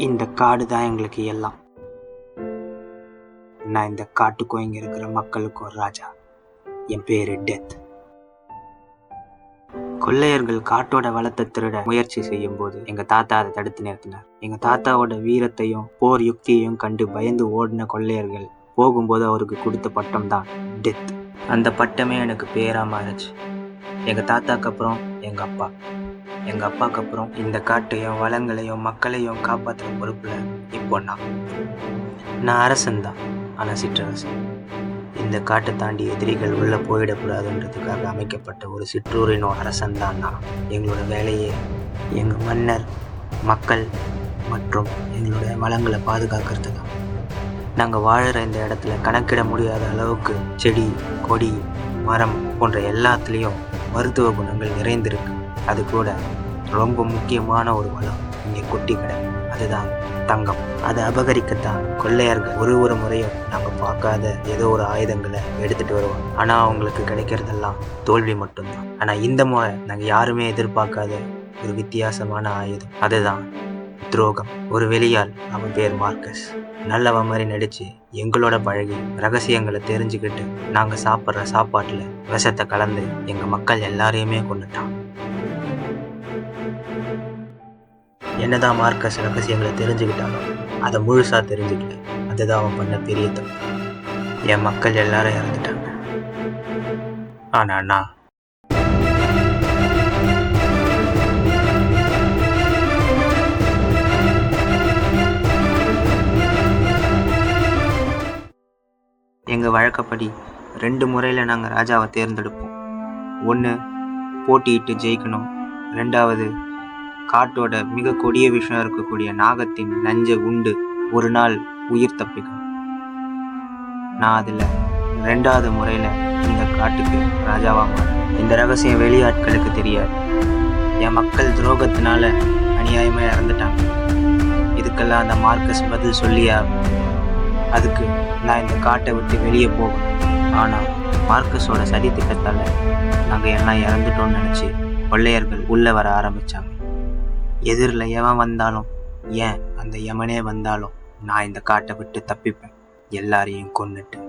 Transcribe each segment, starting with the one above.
இந்த காடு தான் எங்களுக்கு எல்லாம். நான் இந்த காட்டுக்கும் இங்க இருக்கிற மக்களுக்கும் ராஜா. என் பேரு டெத். கொள்ளையர்கள் காட்டோட வளத்தை திருட முயற்சி செய்யும் போது எங்க தாத்தா அதை தடுத்து நிறுத்தினார். எங்க தாத்தாவோட வீரத்தையும் போர் யுக்தியையும் கண்டு பயந்து ஓடின கொள்ளையர்கள் போகும்போது அவருக்கு கொடுத்த பட்டம் தான் டெத். அந்த பட்டமே எனக்கு பேரா மாறுச்சு. எங்க தாத்தாக்கு அப்புறம் எங்க அப்பா, எங்க அப்பாவுக்கு அப்புறம் இந்த காட்டையும் வளங்களையும் மக்களையும் காப்பாற்றுற பொறுப்புல இப்போ நான் அரசன் தான். ஆனா சிற்றரசன். இந்த காட்டை தாண்டி எதிரிகள் உள்ள போயிடக்கூடாதுன்றதுக்காக அமைக்கப்பட்ட ஒரு சிற்றூரின் அரசன் தான் நான். எங்களோட வேலையே எங்க மன்னர், மக்கள் மற்றும் எங்களோட வளங்களை பாதுகாக்கிறது தான். நாங்கள் வாழுற இந்த இடத்துல கணக்கிட முடியாத அளவுக்கு செடி, கொடி, மரம் போன்ற எல்லாத்துலேயும் மருத்துவ குணங்கள் நிறைந்திருக்கு. அது கூட ரொம்ப முக்கியமான ஒரு வளம் இங்கே கொட்டி கிடக்கு. அதுதான் தங்கம். அதை அபகரிக்கத்தான் கொள்ளையர்கள் ஒரு முறையும் நாங்கள் பார்க்காத ஏதோ ஒரு ஆயுதங்களை எடுத்துட்டு வருவோம். ஆனால் அவங்களுக்கு கிடைக்கிறதெல்லாம் தோல்வி மட்டும்தான். ஆனால் இந்த முறை நாங்கள் யாருமே எதிர்பார்க்காத ஒரு வித்தியாசமான ஆயுதம். அதுதான் துரோகம். ஒரு வெளியாள், அவன் பேர் மார்க்கஸ். நல்லவன் மாதிரி நடிச்சு எங்களோட பழகி ரகசியங்களை தெரிஞ்சுக்கிட்டு நாங்கள் சாப்பிட்ற சாப்பாட்டில் விஷத்தை கலந்து எங்கள் மக்கள் எல்லாரையுமே கொண்டுட்டான். என்னதான் மார்க்கஸ் ரகசியங்களை தெரிஞ்சுக்கிட்டாலும் அதை முழுசா தெரிஞ்சுக்கல. அதுதான் அவன் பண்ண பெரிய தப்பு. என் மக்கள் எல்லாரும் இறந்துட்டாங்க. ஆனா நான் எங்கள் வழக்கப்படி 2 முறையில் நாங்கள் ராஜாவை தேர்ந்தெடுப்போம். ஒன்று, போட்டியிட்டு ஜெயிக்கணும். 2வது, காட்டோட மிக கொடிய விஷயம் இருக்கக்கூடிய நாகத்தின் நஞ்சை உண்டு ஒரு நாள் உயிர் தப்பிக்கணும். நான் அதில் 2வது முறையில் இந்த காட்டுக்கு ராஜாவாக மாறேன். இந்த ரகசியம் வெளியாட்களுக்கு தெரியாது. என் மக்கள் துரோகத்தினால அநியாயமாக இறந்துட்டாங்க. இதுக்கெல்லாம் அந்த மார்க்கஸ் பதில் சொல்லியா? அதுக்கு நான் இந்த காட்டை விட்டு வெளியே போகணும். ஆனால் மார்க்கஸோட சதி திட்டத்தால் நாங்கள் எல்லாம் இறந்துட்டோம்னு நினச்சி கொள்ளையர்கள் உள்ளே வர ஆரம்பித்தாங்க. எதிரில் எவன் வந்தாலும், ஏன் அந்த யமனே வந்தாலும் நான் இந்த காட்டை விட்டு தப்பிப்பேன், எல்லாரையும் கொன்னுட்டு.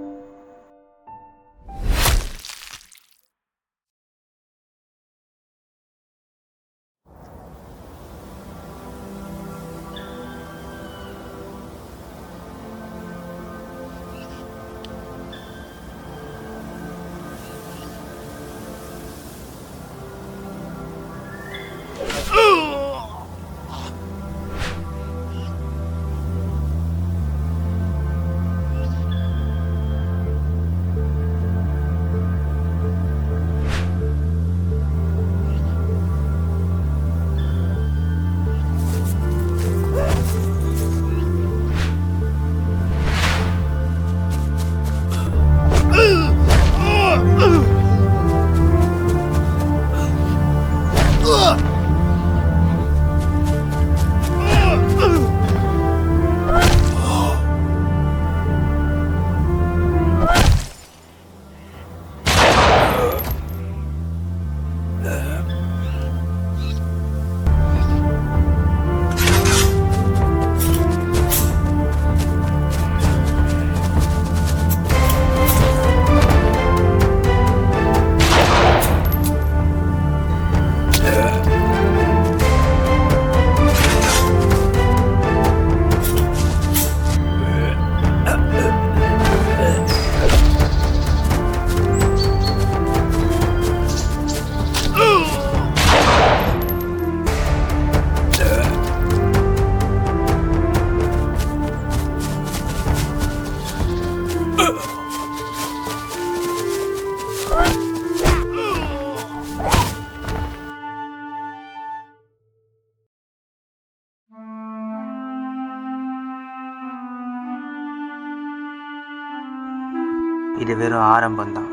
இது வெறும் ஆரம்பம்தான்.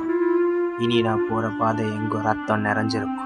இனி நான் போகிற பாதை எங்கோ ரத்தம் நிறைஞ்சிருக்கும்.